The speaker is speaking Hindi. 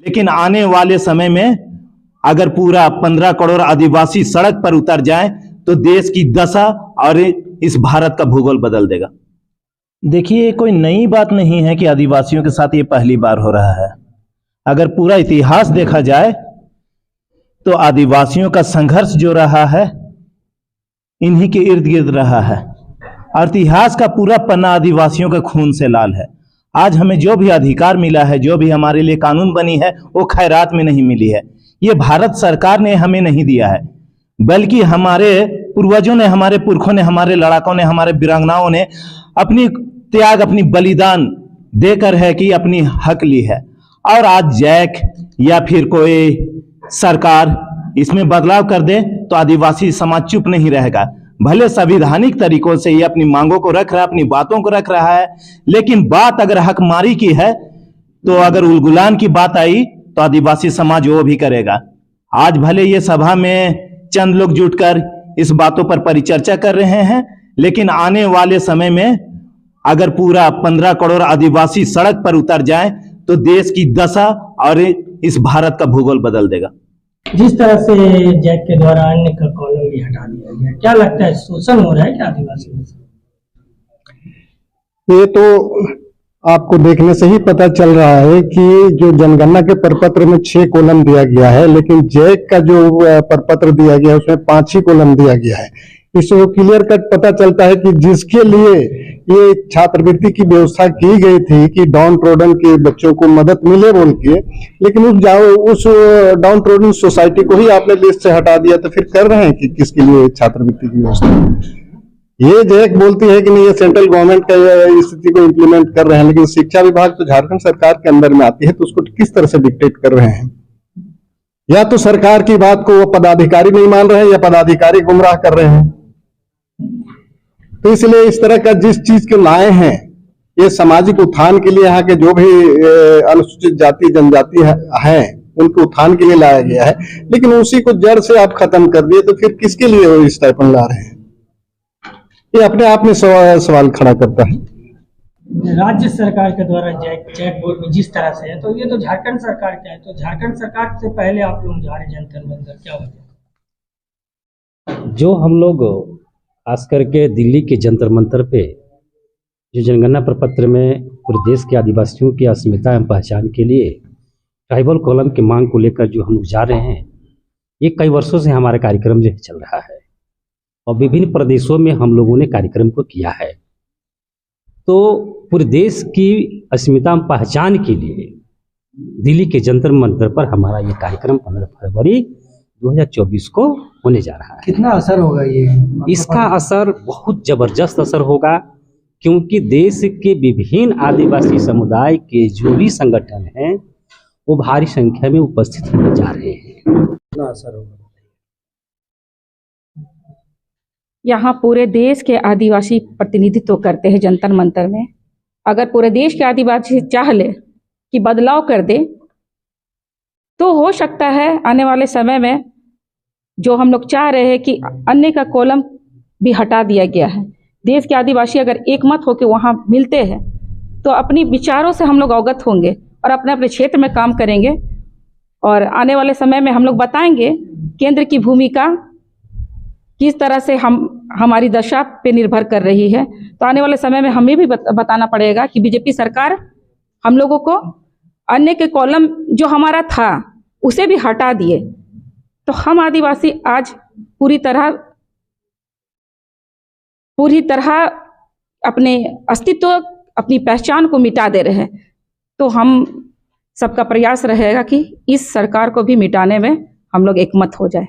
लेकिन आने वाले समय में अगर पूरा 15 करोड़ आदिवासी सड़क पर उतर जाएं तो देश की दशा और इस भारत का भूगोल बदल देगा। देखिए, ये कोई नई बात नहीं है कि आदिवासियों के साथ ये पहली बार हो रहा है। अगर पूरा इतिहास देखा जाए तो आदिवासियों का संघर्ष जो रहा है इन्हीं के इर्द गिर्द रहा है और इतिहास का पूरा पन्ना आदिवासियों के खून से लाल है। आज हमें जो भी अधिकार मिला है, जो भी हमारे लिए कानून बनी है, वो खैरात में नहीं मिली है। ये भारत सरकार ने हमें नहीं दिया है, बल्कि हमारे पूर्वजों ने, हमारे पुरखों ने, हमारे लड़ाकों ने, हमारे वीरांगनाओं ने अपनी त्याग, अपनी बलिदान देकर है कि अपनी हक ली है। और आज जैक या फिर कोई सरकार इसमें बदलाव कर दे तो आदिवासी समाज चुप नहीं रहेगा। भले संवैधानिक तरीकों से ये अपनी मांगों को रख रहा है, अपनी बातों को रख रहा है, लेकिन बात अगर हकमारी की है तो अगर उलगुलान की बात आई तो आदिवासी समाज वो भी करेगा। आज भले ये सभा में चंद लोग जुटकर इस बातों पर परिचर्चा कर रहे हैं, लेकिन आने वाले समय में अगर पूरा 15 करोड़ आदिवासी सड़क पर उतर जाएं तो देश की दशा और इस भारत का भूगोल बदल देगा। जिस तरह से जैक के द्वारा अन्य का कॉलम भी हटा दिया गया, क्या लगता है शोषण हो रहा है क्या आदिवासियों से? ये तो आपको देखने से ही पता चल रहा है कि जो जनगणना के प्रपत्र में 6 कॉलम दिया गया है, लेकिन जैक का जो प्रपत्र दिया गया है उसमें 5 ही कॉलम दिया गया है। इससे क्लियर कट पता चलता है कि जिसके लिए ये छात्रवृत्ति की व्यवस्था की गई थी कि डाउन ट्रोडन के बच्चों को मदद मिले बोल के, लेकिन उस डाउन ट्रोडन सोसाइटी को ही आपने लिस्ट से हटा दिया, तो फिर कर रहे हैं कि किसके लिए छात्रवृत्ति की व्यवस्था? ये जैक बोलती है कि नहीं, ये सेंट्रल गवर्नमेंट का स्थिति को इम्प्लीमेंट कर रहे हैं, लेकिन शिक्षा विभाग तो झारखंड सरकार के अंदर में आती है, तो उसको किस तरह से डिक्टेट कर रहे हैं? या तो सरकार की बात को वो पदाधिकारी नहीं मान रहे हैं या पदाधिकारी गुमराह कर रहे हैं। तो इसलिए इस तरह का जिस चीज के लाए हैं, ये सामाजिक उत्थान के लिए यहाँ के जो भी अनुसूचित जाति जनजाति हैं उनके उत्थान के लिए लाया गया है, लेकिन उसी को जड़ से आप खत्म कर दिए, तो फिर किसके लिए वो स्टाइपेंड ला रहे हैं? ये अपने आप में सवाल खड़ा करता है। राज्य सरकार के द्वारा जैक बोर्ड में जिस तरह से है, तो ये तो झारखंड सरकार का है, तो झारखंड सरकार से पहले आप लोग जा रहे जंतर मंतर, क्या वजह? जो हम लोग खास करके दिल्ली के जंतर मंतर पे जो जनगणना प्रपत्र में पूरे देश के आदिवासियों की अस्मिता एवं पहचान के लिए ट्राइबल कॉलम की मांग को लेकर जो हम लोग जा रहे हैं, ये कई वर्षों से हमारा कार्यक्रम जो चल रहा है और विभिन्न प्रदेशों में हम लोगों ने कार्यक्रम को किया है। तो पूरे देश की अस्मिता एवं पहचान के लिए दिल्ली के जंतर मंतर पर हमारा ये कार्यक्रम 15 फरवरी 2024 को होने जा रहा है। कितना असर होगा ये? इसका असर बहुत जबरदस्त असर होगा, क्योंकि देश के विभिन्न आदिवासी समुदाय के जो भी संगठन हैं वो भारी संख्या में उपस्थित होने जा रहे हैं। कितना असर होगा? यहाँ पूरे देश के आदिवासी प्रतिनिधित्व करते हैं जंतर मंतर में। अगर पूरे देश के आदिवासी चाह ले कि बदलाव कर दे, तो हो सकता है आने वाले समय में जो हम लोग चाह रहे हैं कि अन्य का कॉलम भी हटा दिया गया है। देश के आदिवासी अगर एक मत होकर वहाँ मिलते हैं तो अपनी विचारों से हम लोग अवगत होंगे और अपने अपने क्षेत्र में काम करेंगे, और आने वाले समय में हम लोग बताएंगे केंद्र की भूमिका किस तरह से हमारी दशा पे निर्भर कर रही है। तो आने वाले समय में हमें भी बताना पड़ेगा कि बीजेपी सरकार हम लोगों को अन्य के कॉलम जो हमारा था उसे भी हटा दिए, तो हम आदिवासी आज पूरी तरह अपने अस्तित्व, अपनी पहचान को मिटा दे रहे हैं। तो हम सबका प्रयास रहेगा कि इस सरकार को भी मिटाने में हम लोग एकमत हो जाए।